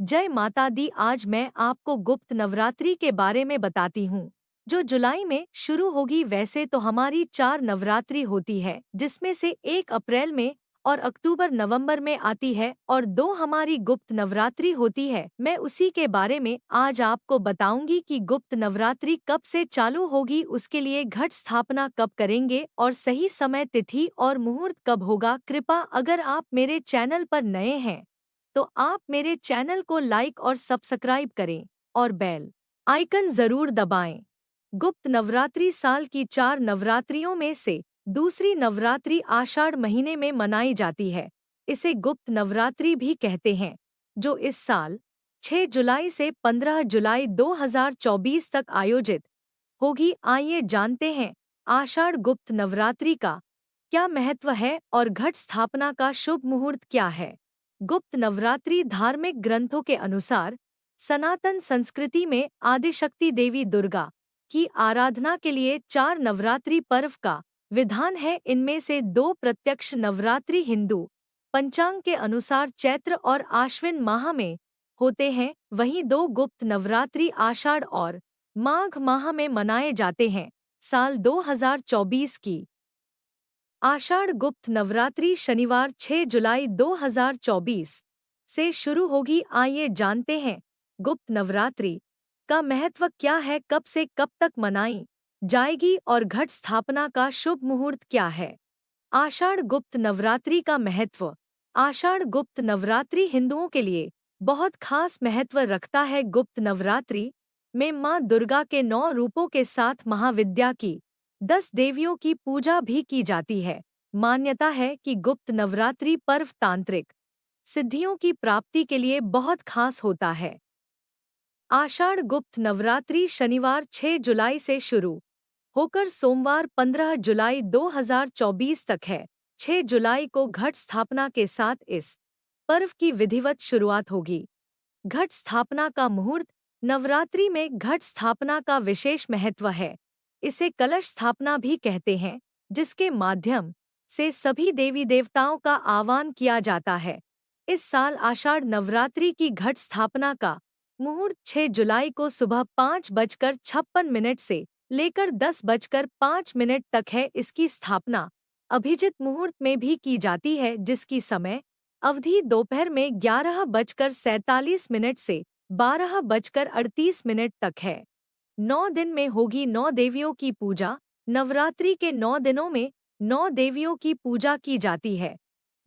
जय माता दी। आज मैं आपको गुप्त नवरात्रि के बारे में बताती हूँ जो जुलाई में शुरू होगी। वैसे तो हमारी 4 नवरात्रि होती है, जिसमें से एक अप्रैल में और अक्टूबर नवंबर में आती है और 2 हमारी गुप्त नवरात्रि होती है। मैं उसी के बारे में आज आपको बताऊंगी कि गुप्त नवरात्रि कब से चालू होगी, उसके लिए घट स्थापना कब करेंगे और सही समय, तिथि और मुहूर्त कब होगा। कृपा अगर आप मेरे चैनल पर नए हैं तो आप मेरे चैनल को लाइक और सब्सक्राइब करें और बेल आइकन जरूर दबाएं। गुप्त नवरात्रि साल की 4 नवरात्रियों में से दूसरी नवरात्रि आषाढ़ महीने में मनाई जाती है। इसे गुप्त नवरात्रि भी कहते हैं, जो इस साल 6 जुलाई से 15 जुलाई 2024 तक आयोजित होगी। आइए जानते हैं आषाढ़ गुप्त नवरात्रि का क्या महत्व है और घट स्थापना का शुभ मुहूर्त क्या है। गुप्त नवरात्रि धार्मिक ग्रंथों के अनुसार सनातन संस्कृति में आदिशक्ति देवी दुर्गा की आराधना के लिए 4 नवरात्रि पर्व का विधान है। इनमें से 2 प्रत्यक्ष नवरात्रि हिंदू पंचांग के अनुसार चैत्र और आश्विन माह में होते हैं, वहीं 2 गुप्त नवरात्रि आषाढ़ और माघ माह में मनाए जाते हैं। साल 2024 की आषाढ़ गुप्त नवरात्रि शनिवार 6 जुलाई 2024 से शुरू होगी। आइए जानते हैं गुप्त नवरात्रि का महत्व क्या है, कब से कब तक मनाई जाएगी और घट स्थापना का शुभ मुहूर्त क्या है। आषाढ़ गुप्त नवरात्रि का महत्व। आषाढ़ गुप्त नवरात्रि हिंदुओं के लिए बहुत खास महत्व रखता है। गुप्त नवरात्रि में मां दुर्गा के 9 रूपों के साथ महाविद्या की 10 देवियों की पूजा भी की जाती है। मान्यता है कि गुप्त नवरात्रि पर्व तांत्रिक सिद्धियों की प्राप्ति के लिए बहुत खास होता है। आषाढ़ गुप्त नवरात्रि शनिवार 6 जुलाई से शुरू होकर सोमवार 15 जुलाई 2024 तक है। 6 जुलाई को घट स्थापना के साथ इस पर्व की विधिवत शुरुआत होगी। घट स्थापना का मुहूर्त। नवरात्रि में घट स्थापना का विशेष महत्व है। इसे कलश स्थापना भी कहते हैं, जिसके माध्यम से सभी देवी देवताओं का आह्वान किया जाता है। इस साल आषाढ़ नवरात्रि की घट स्थापना का मुहूर्त 6 जुलाई को सुबह 5:56 से लेकर 10:05 तक है। इसकी स्थापना अभिजित मुहूर्त में भी की जाती है, जिसकी समय अवधि दोपहर में 11:47 से 12:38 तक है। 9 दिन में होगी 9 देवियों की पूजा। नवरात्रि के 9 दिनों में 9 देवियों की पूजा की जाती है,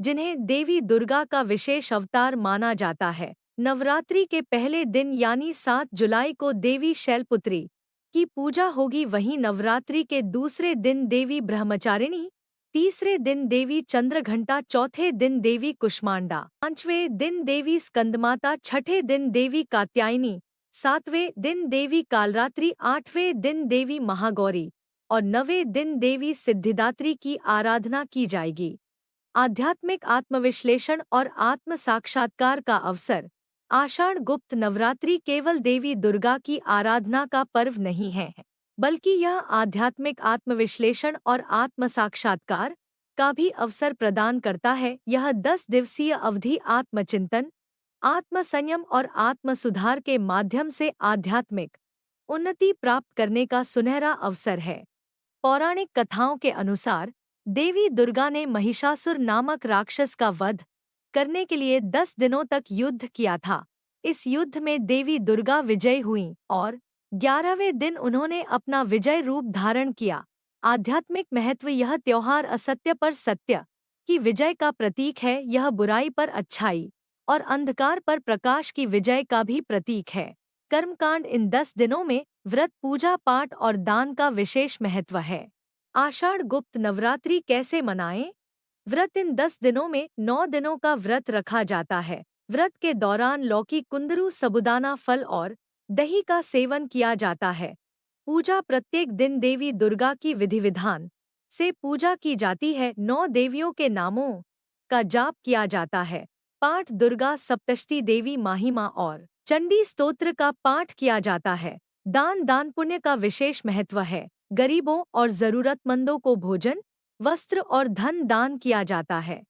जिन्हें देवी दुर्गा का विशेष अवतार माना जाता है। नवरात्रि के पहले दिन यानी 7 जुलाई को देवी शैलपुत्री की पूजा होगी। वहीं नवरात्रि के दूसरे दिन देवी ब्रह्मचारिणी, तीसरे दिन देवी चंद्रघंटा, चौथे दिन देवी कुष्मांडा, पांचवें दिन देवी स्कंदमाता, छठे दिन देवी कात्यायनी, सातवें दिन देवी कालरात्रि, आठवें दिन देवी महागौरी और 9वें दिन देवी सिद्धिदात्री की आराधना की जाएगी। आध्यात्मिक आत्मविश्लेषण और आत्म साक्षात्कार का अवसर। आषाढ़ गुप्त नवरात्रि केवल देवी दुर्गा की आराधना का पर्व नहीं है, बल्कि यह आध्यात्मिक आत्मविश्लेषण और आत्म साक्षात्कार का भी अवसर प्रदान करता है। यह 10 दिवसीय अवधि आत्मचिंतन, आत्मसंयम और आत्म सुधार के माध्यम से आध्यात्मिक उन्नति प्राप्त करने का सुनहरा अवसर है। पौराणिक कथाओं के अनुसार देवी दुर्गा ने महिषासुर नामक राक्षस का वध करने के लिए 10 दिनों तक युद्ध किया था। इस युद्ध में देवी दुर्गा विजयी हुईं और 11वें दिन उन्होंने अपना विजय रूप धारण किया। आध्यात्मिक महत्व। यह त्योहार असत्य पर सत्य की विजय का प्रतीक है। यह बुराई पर अच्छाई और अंधकार पर प्रकाश की विजय का भी प्रतीक है। कर्मकांड। इन 10 दिनों में व्रत, पूजा पाठ और दान का विशेष महत्व है। आषाढ़ गुप्त नवरात्रि कैसे मनाएं। व्रत। इन 10 दिनों में 9 दिनों का व्रत रखा जाता है। व्रत के दौरान लौकी, कुंदरू, साबूदाना, फल और दही का सेवन किया जाता है। पूजा। प्रत्येक दिन देवी दुर्गा की विधि विधान से पूजा की जाती है। 9 देवियों के नामों का जाप किया जाता है। पाठ। दुर्गा सप्तशती, देवी महिमा और चंडी स्तोत्र का पाठ किया जाता है। दान। दान पुण्य का विशेष महत्व है। गरीबों और जरूरतमंदों को भोजन, वस्त्र और धन दान किया जाता है।